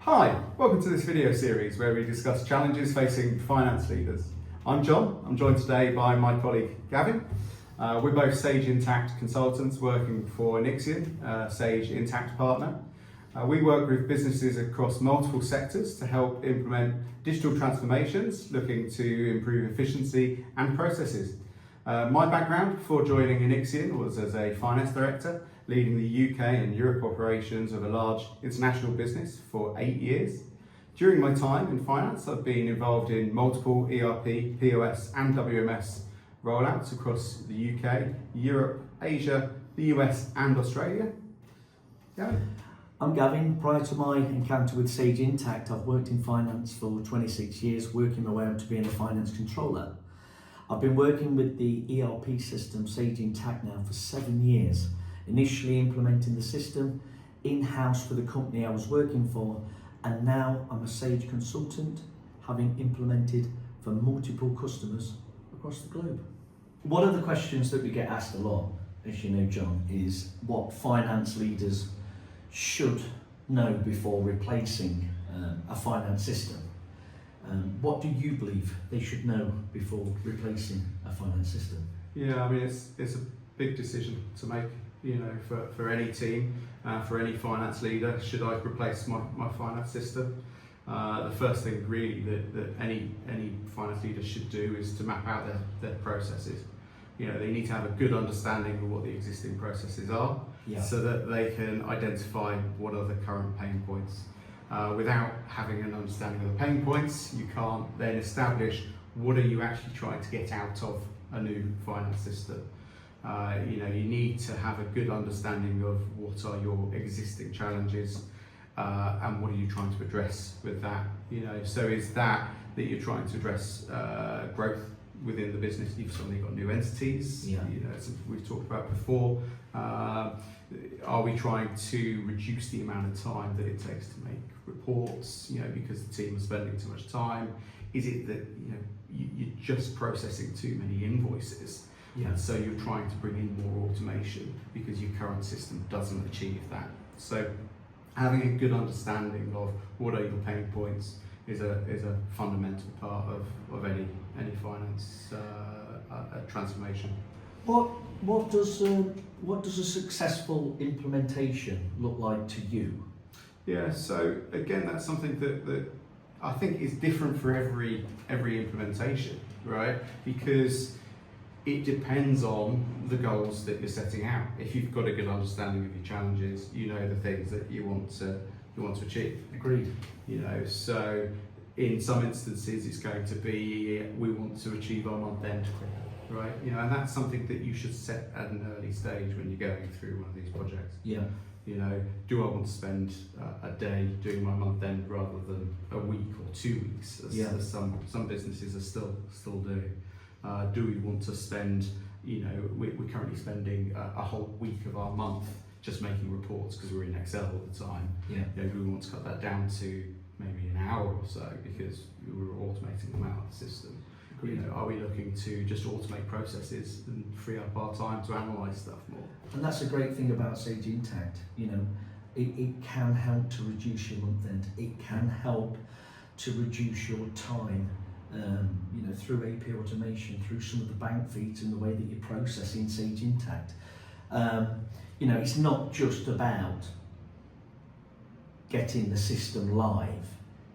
Hi, welcome to this video series where we discuss challenges facing finance leaders. I'm Jon. I'm joined today by my colleague Gavin. We're both Sage Intacct consultants working for Inixion, Sage Intacct partner. We work with businesses across multiple sectors to help implement digital transformations, looking to improve efficiency and processes. My background before joining Inixion was as a finance director, leading the UK and Europe operations of a large international business for 8 years. During my time in finance, I've been involved in multiple ERP, POS and WMS rollouts across the UK, Europe, Asia, the US and Australia. Gavin? I'm Gavin. Prior to my encounter with Sage Intacct, I've worked in finance for 26 years, working my way up to being a finance controller. I've been working with the ERP system Sage Intacct now for 7 years, initially implementing the system in-house for the company I was working for, and now I'm a Sage consultant, having implemented for multiple customers across the globe. One of the questions that we get asked a lot, as you know, Jon, is what finance leaders should know before replacing a finance system. What do you believe they should know before replacing a finance system? Yeah, I mean it's a big decision to make, you know, for any team, for any finance leader. Should I replace my finance system? The first thing really that any finance leader should do is to map out their processes. You know, they need to have a good understanding of what the existing processes are, so that they can identify what are the current pain points. Without having an understanding of the pain points, you can't then establish what are you actually trying to get out of a new finance system. You know, you need to have a good understanding of what are your existing challenges and what are you trying to address with that. You know, so is that you're trying to address growth within the business? You've suddenly got new entities, you know, as we've talked about before. Are we trying to reduce the amount of time that it takes to make reports, you know, because the team is spending too much time? Is it that, you know, you're just processing too many invoices? And so you're trying to bring in more automation because your current system doesn't achieve that. So having a good understanding of what are your pain points is a fundamental part of any finance transformation. What does a successful implementation look like to you? Yeah, so again, that's something that I think is different for every implementation, right? Because it depends on the goals that you're setting out. If you've got a good understanding of your challenges, you know the things that you want to achieve. Agreed. You know, so in some instances it's going to be we want to achieve our month end quicker, right? You know, and that's something that you should set at an early stage when you're going through one of these projects. Yeah. You know, do I want to spend a day doing my month end rather than a week or 2 weeks, as some businesses are still doing? Do we want to spend, you know, we're currently spending a whole week of our month just making reports because we're in Excel all the time. Yeah. You know, do we want to cut that down to maybe an hour or so because we're automating them out of the system? You know, are we looking to just automate processes and free up our time to analyse stuff more? And that's a great thing about Sage Intacct. You know, it can help to reduce your month end. It can help to reduce your time. You know, through AP automation, through some of the bank feeds and the way that you process in Sage Intacct. You know, it's not just about getting the system live.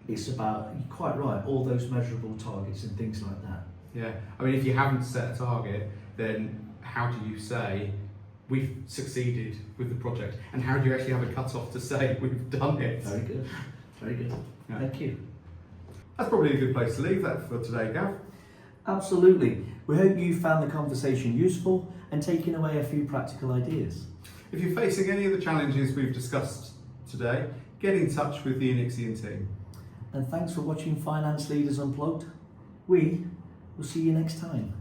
It's about, you're quite right, all those measurable targets and things like that. Yeah, I mean, if you haven't set a target, then how do you say we've succeeded with the project? And how do you actually have a cut-off to say we've done it? Very good, very good. Yeah. Thank you. That's probably a good place to leave that for today, Gav. Absolutely. We hope you found the conversation useful and taken away a few practical ideas. If you're facing any of the challenges we've discussed today, get in touch with the Inixion team. And thanks for watching Finance Leaders Unplugged. We will see you next time.